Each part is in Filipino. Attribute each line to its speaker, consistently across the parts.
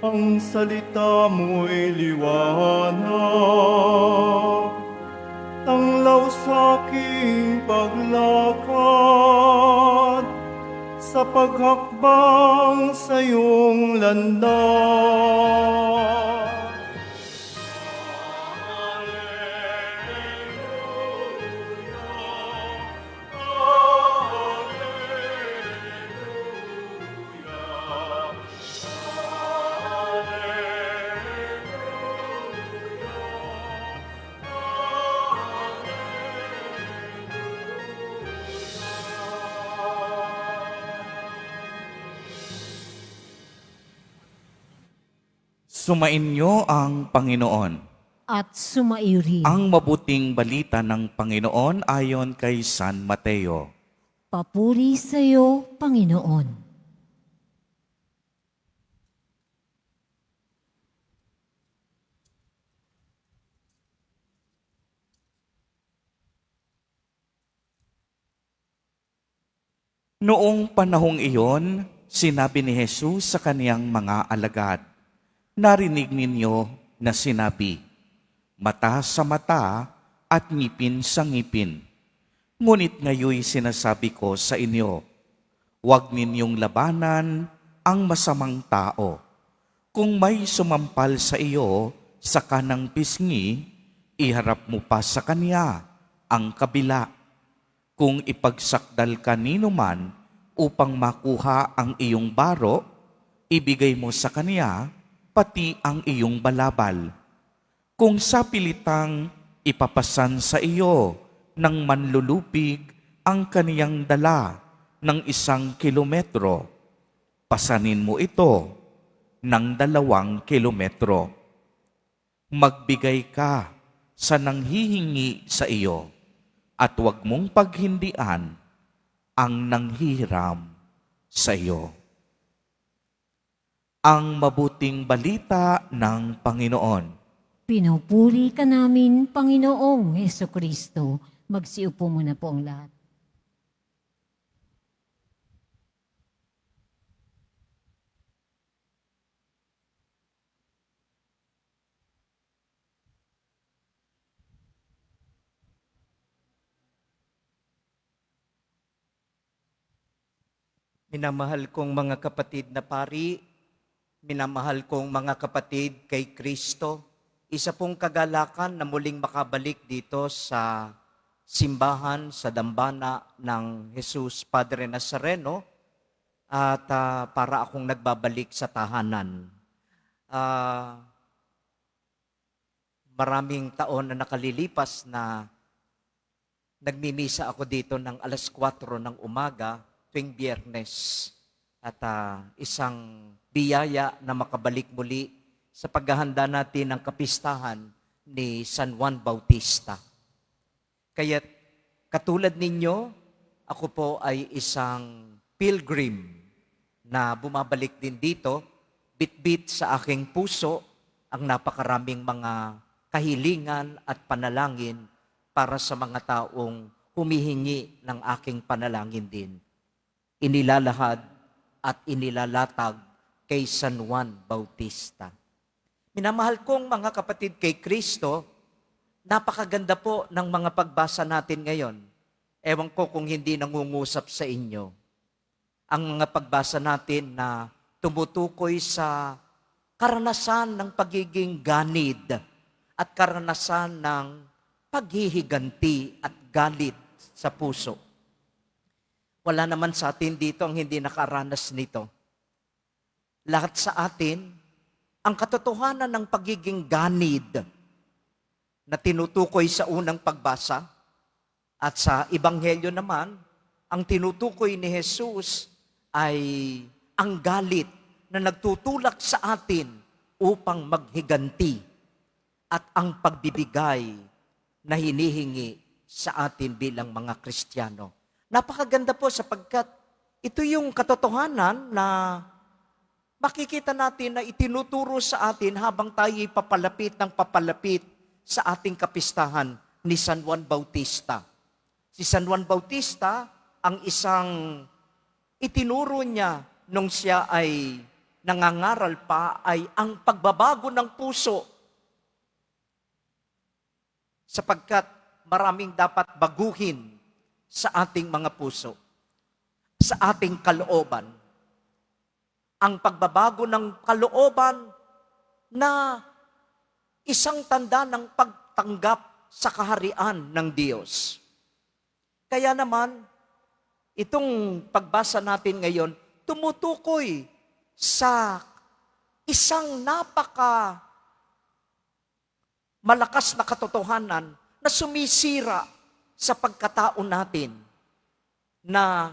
Speaker 1: ang salita mo'y liwanag, tanglaw sa aking paglakad, sa paghakbang sa iyong landas.
Speaker 2: Sumainyo ang Panginoon.
Speaker 3: At sumaiyo rin.
Speaker 2: Ang mabuting balita ng Panginoon ayon kay San Mateo.
Speaker 3: Papuri sa iyo, Panginoon.
Speaker 2: Noong panahong iyon, sinabi ni Jesus sa kaniyang mga alagad, "Narinig ninyo na sinabi, mata sa mata at ngipin sa ngipin. Ngunit ngayoy sinasabi ko sa inyo, huwag ninyong labanan ang masamang tao. Kung may sumampal sa iyo sa kanang pisngi, iharap mo pa sa kanya ang kabila. Kung ipagsakdal kanino man upang makuha ang iyong baro, ibigay mo sa kanya pati ang iyong balabal. Kung sapilitang ipapasan sa iyo ng manlulupig ang kaniyang dala ng 1 kilometro, pasanin mo ito ng 2 kilometro. Magbigay ka sa nanghihingi sa iyo, at huwag mong paghindian ang nanghihiram sa iyo." Ang mabuting balita ng Panginoon.
Speaker 3: Pinupuri ka namin, Panginoong Hesukristo. Magsiupo muna po ang lahat.
Speaker 4: Minamahal kong mga kapatid na pari, minamahal kong mga kapatid kay Kristo, isa pong kagalakan na muling makabalik dito sa simbahan, sa dambana ng Jesus Padre Nazareno, at para akong nagbabalik sa tahanan. Maraming taon na nakalilipas na nagmimisa ako dito ng 4:00 ng umaga, tuwing Biyernes, at isang biyaya na makabalik muli sa paghahanda natin ng kapistahan ni San Juan Bautista. Kaya katulad ninyo, ako po ay isang pilgrim na bumabalik din dito, bit-bit sa aking puso ang napakaraming mga kahilingan at panalangin para sa mga taong humihingi ng aking panalangin din. Inilalahad at inilalatag kay San Juan Bautista. Minamahal kong mga kapatid kay Kristo, napakaganda po ng mga pagbasa natin ngayon. Ewan ko kung hindi nangungusap sa inyo. Ang mga pagbasa natin na tumutukoy sa karanasan ng pagiging ganid at karanasan ng paghihiganti at galit sa puso. Wala naman sa atin dito ang hindi nakaranas nito. Lahat sa atin, ang katotohanan ng pagiging ganid na tinutukoy sa unang pagbasa at sa Ebanghelyo naman, ang tinutukoy ni Jesus ay ang galit na nagtutulak sa atin upang maghiganti at ang pagbibigay na hinihingi sa atin bilang mga Kristiyano. Napakaganda po sapagkat ito yung katotohanan na makikita natin na itinuturo sa atin habang tayo'y papalapit ng papalapit sa ating kapistahan ni San Juan Bautista. Si San Juan Bautista, ang isang itinuro niya nung siya ay nangangaral pa ay ang pagbabago ng puso. Sapagkat maraming dapat baguhin sa ating mga puso, sa ating kalooban. Ang pagbabago ng kalooban na isang tanda ng pagtanggap sa kaharian ng Diyos. Kaya naman, itong pagbasa natin ngayon, tumutukoy sa isang malakas na katotohanan na sumisira sa pagkatao natin, na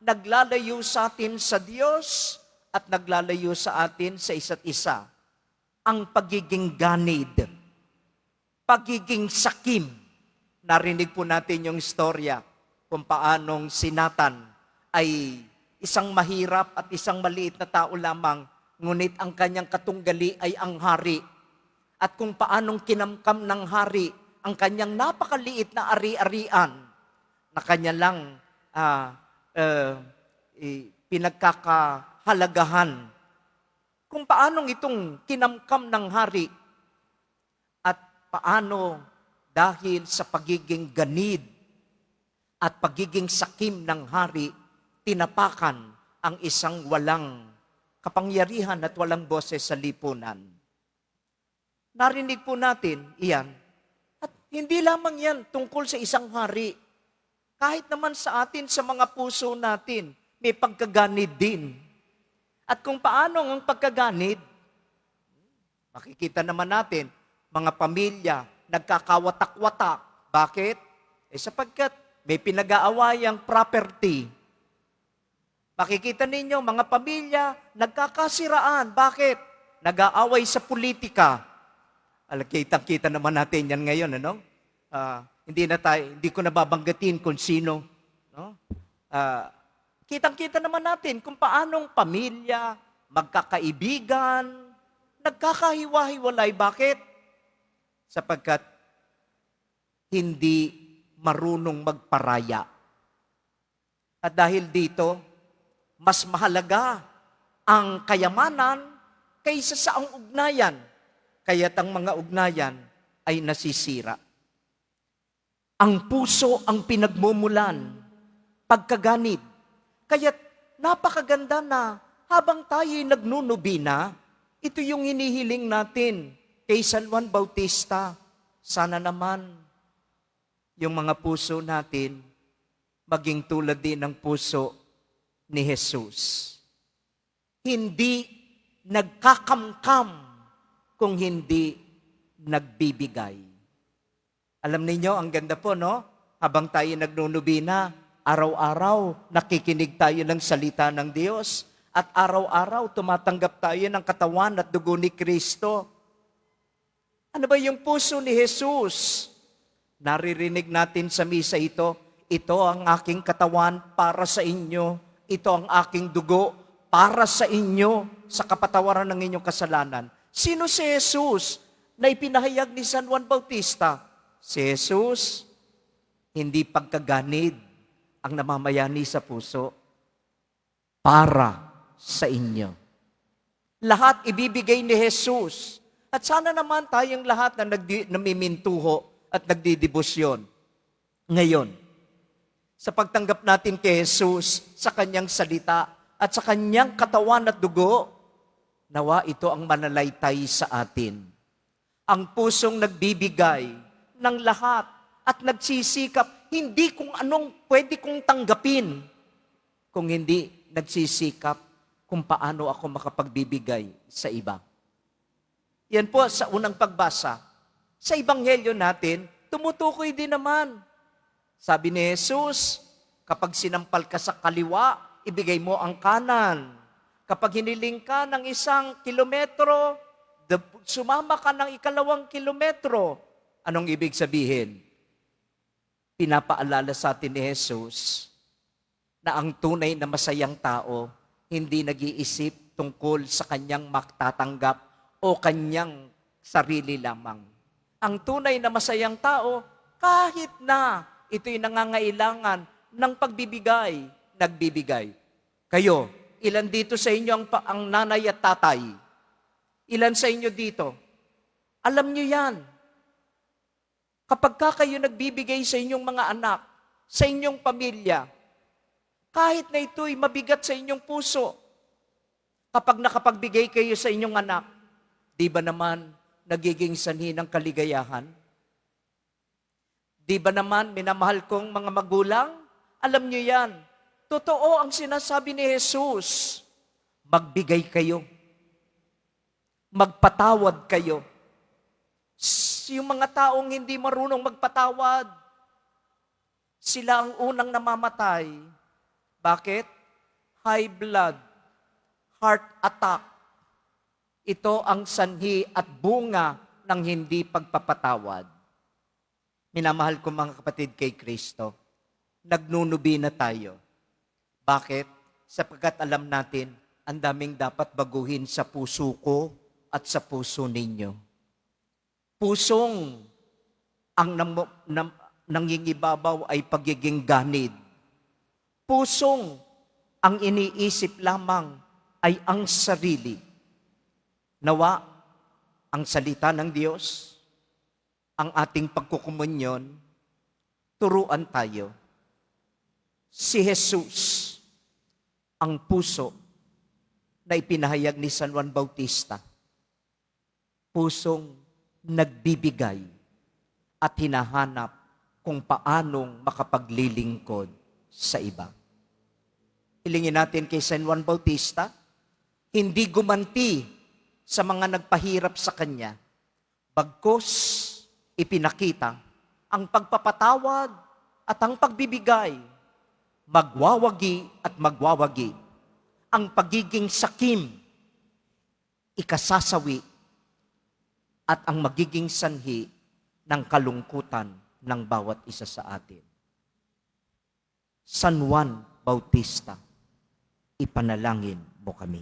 Speaker 4: naglalayo sa atin sa Diyos at naglalayo sa atin sa isa't isa. Ang pagiging ganid, pagiging sakim. Narinig po natin yung istorya kung paanong si Nathan ay isang mahirap at isang maliit na tao lamang, ngunit ang kanyang katunggali ay ang hari. At kung paanong kinamkam ng hari ang kanyang napakaliit na ari-arian na kanya lang pinagkakahalagahan. Kung paanong itong kinamkam ng hari at paano dahil sa pagiging ganid at pagiging sakim ng hari, tinapakan ang isang walang kapangyarihan at walang boses sa lipunan. Narinig po natin iyan. At hindi lamang yan tungkol sa isang hari. Kahit naman sa atin, sa mga puso natin, may pagkaganid din. At kung paano ang pagkaganid, makikita naman natin, mga pamilya, nagkakawatak-watak. Bakit? Sapagkat may pinag-aawayang property. Makikita ninyo, mga pamilya, nagkakasiraan. Bakit? Nag-aaway sa politika. Kitang-kita naman natin yan ngayon, ano? Hindi ko nababanggatin kung sino. No? Kitang-kita naman natin kung paanong pamilya, magkakaibigan, nagkakahiwa-hiwalay. Bakit? Sapagkat hindi marunong magparaya. At dahil dito, mas mahalaga ang kayamanan kaysa sa ang ugnayan. Kaya't ang mga ugnayan ay nasisira. Ang puso ang pinagmumulan, pagkaganid. Kaya't napakaganda na habang tayo'y nagnunubina, ito yung hinihiling natin kay San Juan Bautista. Sana naman yung mga puso natin maging tulad din ng puso ni Jesus. Hindi nagkakamkam kung hindi nagbibigay. Alam ninyo, ang ganda po, no? Habang tayo nagnunubina, araw-araw nakikinig tayo ng salita ng Diyos at araw-araw tumatanggap tayo ng katawan at dugo ni Kristo. Ano ba yung puso ni Jesus? Naririnig natin sa misa ito, ito ang aking katawan para sa inyo, ito ang aking dugo para sa inyo sa kapatawaran ng inyong kasalanan. Sino si Jesus na ipinahayag ni San Juan Bautista? Si Jesus, hindi pagkaganid ang namamayani sa puso para sa inyo. Lahat ibibigay ni Jesus. At sana naman tayong lahat na namimintuho at nagdidibusyon. Ngayon, sa pagtanggap natin kay Jesus, sa kanyang salita, at sa kanyang katawan at dugo, nawa ito ang manalaytay sa atin. Ang pusong nagbibigay ng lahat at nagsisikap, hindi kung anong pwede kong tanggapin, kung hindi nagsisikap kung paano ako makapagbibigay sa iba. Yan po sa unang pagbasa. Sa Ebanghelyo natin, tumutukoy din naman. Sabi ni Jesus, kapag sinampal ka sa kaliwa, ibigay mo ang kanan. Kapag hiniling ka ng 1 kilometro, sumama ka ng 2 kilometro. Anong ibig sabihin? Pinapaalala sa atin ni Jesus na ang tunay na masayang tao hindi nag-iisip tungkol sa kanyang maktatanggap o kanyang sarili lamang. Ang tunay na masayang tao, kahit na ito'y nangangailangan ng pagbibigay, nagbibigay. Kayo, Ilan dito sa inyo ang nanay at tatay? Ilan sa inyo dito? Alam nyo yan. Kapag kayo nagbibigay sa inyong mga anak, sa inyong pamilya, kahit na ito'y mabigat sa inyong puso, kapag nakapagbigay kayo sa inyong anak, di ba naman nagiging sanhi ng kaligayahan? Di ba naman, minamahal kong mga magulang? Alam nyo yan. Totoo ang sinasabi ni Jesus. Magbigay kayo. Magpatawad kayo. Yung mga taong hindi marunong magpatawad, sila ang unang namamatay. Bakit? High blood, heart attack. Ito ang sanhi at bunga ng hindi pagpapatawad. Minamahal ko mga kapatid kay Kristo, nagnunubi na tayo. Bakit? Sapagkat alam natin, ang daming dapat baguhin sa puso ko at sa puso ninyo. Pusong ang nangingibabaw ay pagiging ganid. Pusong ang iniisip lamang ay ang sarili. Nawa, ang salita ng Diyos, ang ating pagkukumunyon, turuan tayo. Si Jesus, ang puso na ipinahayag ni San Juan Bautista, pusong nagbibigay at hinahanap kung paanong makapaglilingkod sa iba. Hilingin natin kay San Juan Bautista, hindi gumanti sa mga nagpahirap sa kanya, bagkus ipinakita ang pagpapatawad at ang pagbibigay, magwawagi at magwawagi, ang pagiging sakim, ikasasawi, at ang magiging sanhi ng kalungkutan ng bawat isa sa atin. San Juan Bautista, ipanalangin mo kami.